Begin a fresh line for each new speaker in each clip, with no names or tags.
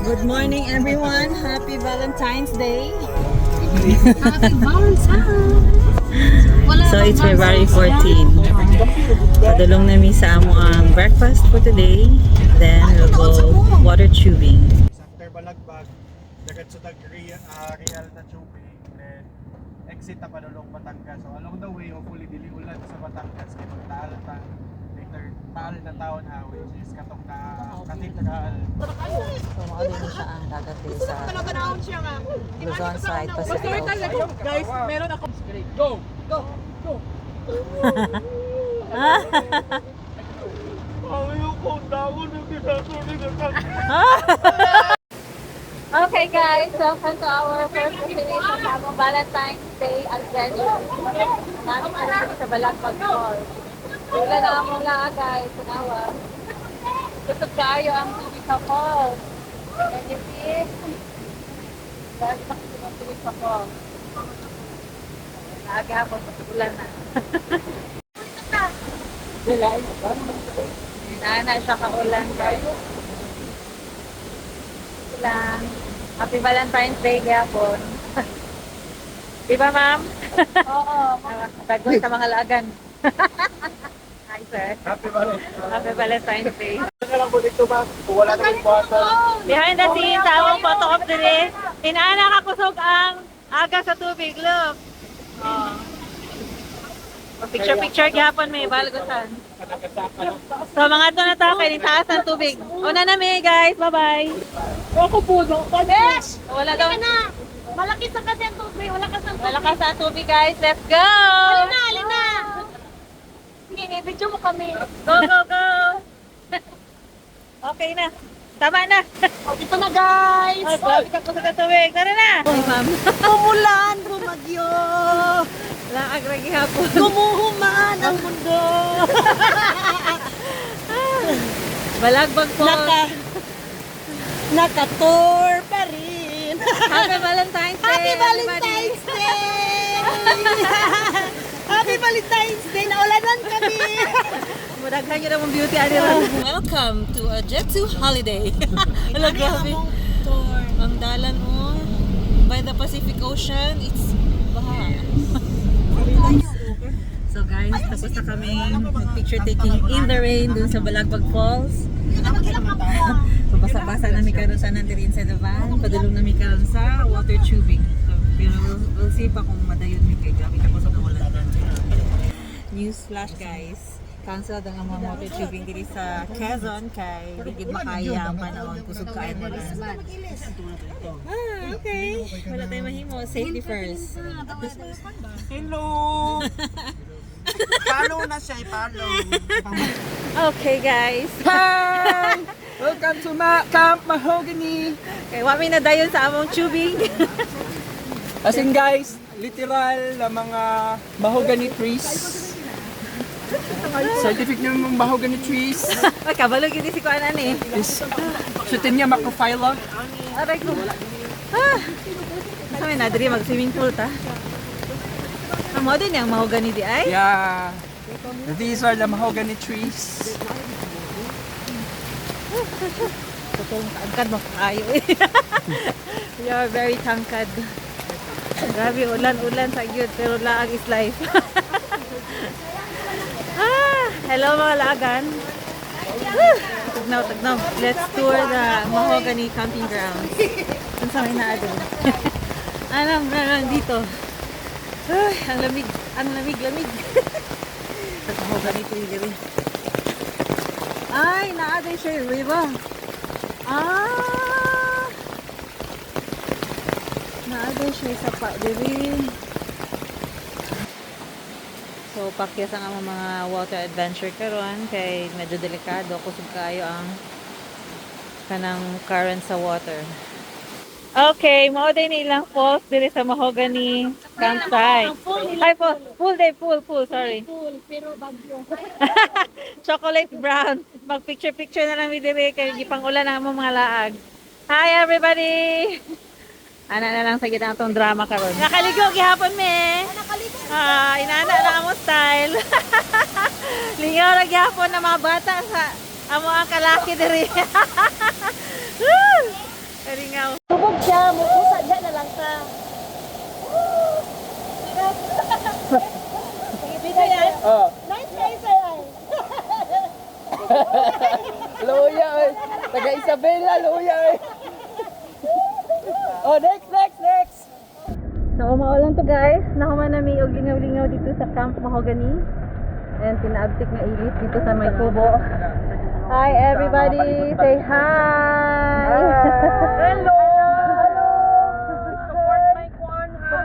Good morning everyone. Happy Valentine's Day.
Happy Valentine's!
So it's February 14. Padulong namin sa amo ang breakfast for today. Then we'll go water tubing.
After Balagbag, dagat sa Real na tubing, then exit na Padulong Batangas. So along the way, hopefully dili ulan sa Batangas kay magtaal ta later taal na taon which is katong na Katedral.
So mauli ni siya ang dagat sa Luzon side Pacific Ocean.
Guys, meron ako. Go! Go! Go!
Okay guys, welcome to our first destination ng Valentine's Day adventure. Namin kami sa Balagbag Falls. Wala na mula guys, tanawa. Gusto kayo ang tubig sa falls. And you see, dahil sa tubig sa falls. Naagi ako sa ulan na. Nana siya kaulan guys. Lang. Happy Valentine's Day gapon. Di ba, ma'am? Oo. Tagot sa mga lagan. Hi, sir. Happy Valentine's Day.
Ano lang po dito ba? Kung wala na yung bottle.
Behind the scenes, awang photo of the day. Inaana kakusog ang aga sa tubig. Look. Oh. Picture gapon may balgosan. So mga ito na tayo kayo, taas ng tubig. Una na may guys, bye-bye.
Ako po, no? Besh!
Wala daw.
Malaki sa kasi ang tubig. Wala ka sa
Malakas ang tubig guys, let's go!
Alin na! Sige, video mo kami.
Go, go, go! Okay na. Tama na.
Ito na guys!
Ay, grabe ka kusog ang tubig. Tara na! Ay, ma'am.
Umulan, rumagyo.
Laag lagi hapon.
Gumuhuman ang mundo.
Balagbag po.
Nakator pa rin.
Happy Valentine's Day!
Happy Valentine's Day! Happy Valentine's Day! Naulanan kami!
Mudaghan nyo namang beauty anila.
Welcome to a Jetsu holiday.
Hello, grabe.
Ang dalan mo by the Pacific Ocean, it's baha. So guys, tapos na kami picture taking in the rain dun sa Balagbag Falls. So basa-basa namin karon sa nandirin sa van. Padulong namin karon sa water tubing. So, pero we'll see pa kung madayon mi kay grabe tapos ang ulan. News flash guys. Cancel ang mga water tubing diri sa Quezon kay di gid makaya ang panahon kusog kaay mo lang. Okay. Wala tayong mahimo. Safety first.
Hello! Follow na siya, follow.
Okay guys.
Hi! Welcome to Camp Mahogany.
Okay, wami na dayon sa among tubing.
As in guys, literal na mga mahogany trees. Scientific na mga mahogany trees.
Ay, kabalog yun si Kuanan eh.
Is Sutinnia macrophylla.
Aray ko. Sabi na, diri mag-swimming pool ta. Ang mo din yung mahogany di ay?
Yeah. These are the mahogany trees.
Totoo, tangkad mo kayo eh. You are very tangkad. Grabe, ulan-ulan sa gyud pero laag is life. Hello mga laagan. Tugnaw. Let's tour the Mahogany camping grounds. Ang sa may naa doon. Anong dito? Ay, ang lamig. Sa Mahogany tree rin. Ay, naa din siya yung riba. Naa din siya sa pa diri. So, pakyas ang among mga water adventure karon kay medyo delikado kusog kayo ang kanang current sa water. Okay, mao din ilang falls diri sa Mahogany campsite. Ay, full day, sorry.
Full, pero bagyo.
Chocolate brown. Mag-picture na lang mi diri kay gipangulan ang among mga laag. Hi everybody. Ana na lang sa gitna tong drama karon. Nakaligo gihapon me. Inana na amo style. Lingaw ra gihapon na mga bata sa amo ang kalaki diri.
Isabela, luya eh. Oh, next.
So, umaulan to guys. Nahuman na may og lingaw-lingaw dito sa Camp Mahogany. Ayan, tinaabtik na ilis dito sa may kubo. Hi everybody! Say hi!
Hello!
Support my kwan ha!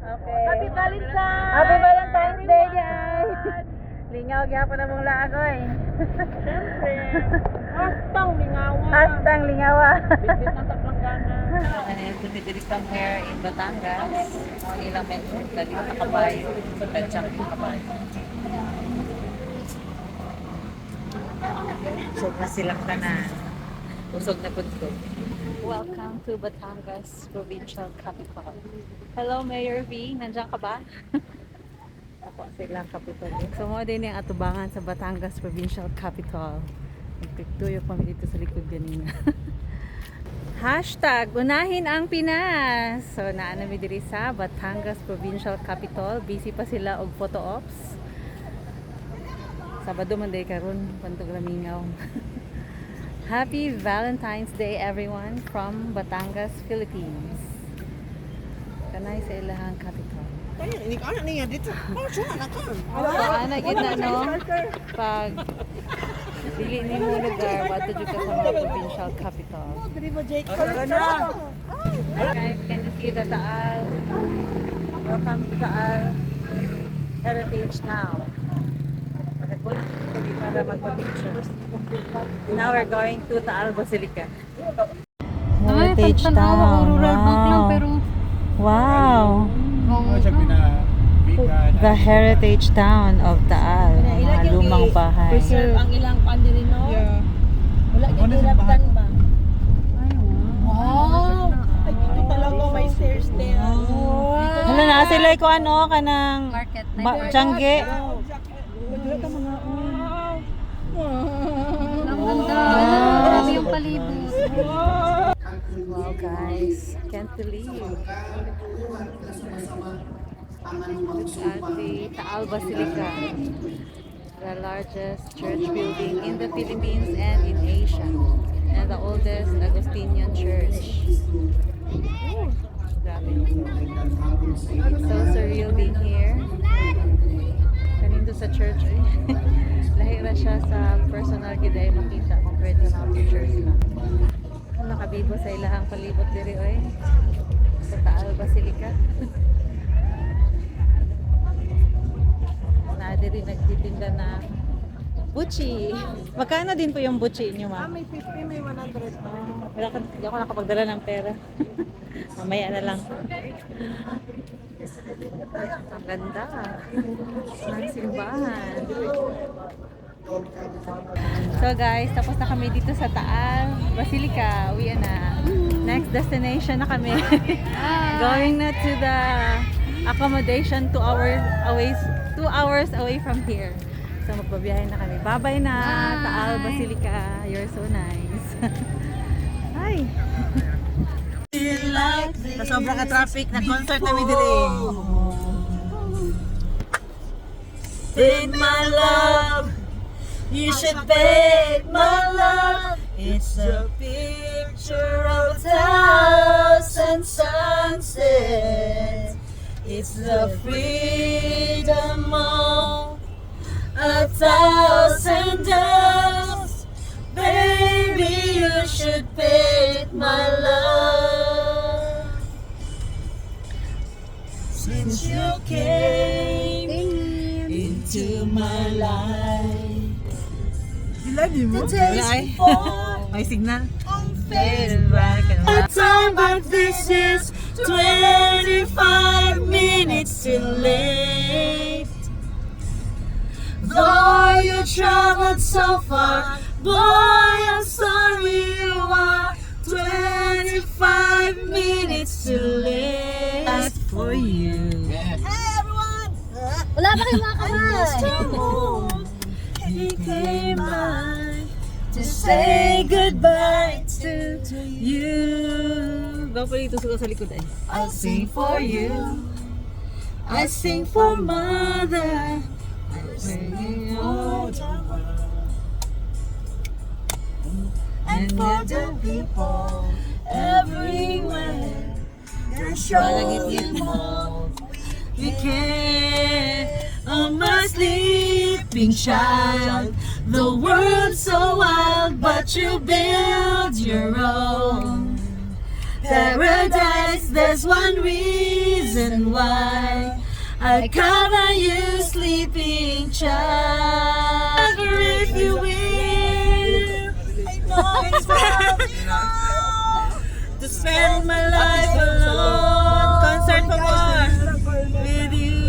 Okay. Happy Valentine's! Happy Valentine's Day guys! Lingaw gyapon na mong laagoy. Siyempre. Hastang lingawa. Bigit na tapanggana. And tumidiri come here in Batangas. Ang ilang mention dali sa kabayo. Tansyak yung kabayo. Usog na silang tanan. Usog na punto. Welcome to Batangas Provincial Capital. Hello Mayor V, nandiyan ka ba? Ako silang capital. So mo din yung atubangan sa Batangas Provincial Capital. Nagpictuyo kami dito sa likod ganina. Hashtag unahin ang Pinas. So naanami diri sa Batangas Provincial Capital. Busy pa sila og photo ops. Sabado man day karon pantog lamingaw. Happy Valentine's Day everyone from Batangas, Philippines. Kanay sa ilahang capital. Ana gid na no pag dili ni mo lugar wato jud ka sa mga provincial capital. Guys, can you see the Taal? Welcome to Taal Heritage now. Para magpa-picture. Now we're going to Taal Basilica. Heritage Town. Wow. The Heritage Town of Taal. Mga lumang bahay.
Ang ilang pandiri no? Yeah. Wala gilaptan ba? Wow! Ay, dito talaga may stairs there.
Hala na sila ko ano kanang Tiangge.
Ang ganda. Grabe yung palibot.
Wow guys, can't believe. Look at the Taal Basilica, the largest church building in the Philippines and in Asia, and the oldest Augustinian church. Ooh, grabe. It's so surreal being here. Kanindot sa church eh. Lahira siya sa personal giday makita compared sa mga pictures lang. Nakabibo sa ilahang palibot diri oy. Sa Taal Basilica. Na diri nagtitinda na buchi. Magkano din po yung buchi niyo, ma'am?
May 50, may 100.
Hindi ako nakapagdala ng pera. Mamaya na lang. Ang ganda. Ang simbahan. So guys, tapos na kami dito sa Taal Basilica. Uwi na. Next destination na kami. Going na to the accommodation 2 hours away from here. So magbabiyahe na kami. Bye-bye na Taal Basilica. You're so nice. Hi. Sa sobrang ka-traffic, na-concert kami dito eh. Paint my love, you should paint my love. It's a picture of clouds and sunsets. It's the freedom of 1,000 doves. Baby, you should paint my love. Since you came into my life, the taste for may signal. A time but this is 25 minutes too late. Though you traveled so far, boy, I'm sorry you are 25 minutes too late. As for you.
Wala pa kayong mga kamay.
He came by to say goodbye to you. Bago dito sa likod ay. I'll sing for you. I sing for mother. I sing all the world. and for the people everywhere. Malagit mo. We care of my sleeping child. The world's so wild, but you build your own paradise. There's one reason why I cover you, sleeping child. If you will, to spend my life alone. Concert for more with you.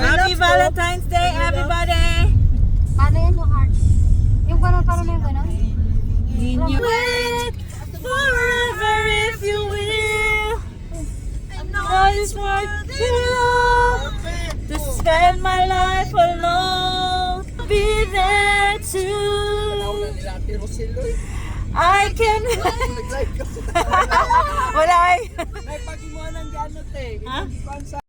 Happy Valentine's Day, everybody.
Paano yan yung heart? Yung parang na yung gano'n?
In you wait forever if you will. I just want you to spend my life alone. Be there too. I can. Wala ay.
Ay, pag-imuan ng gano'n, te.
Ha?
Sa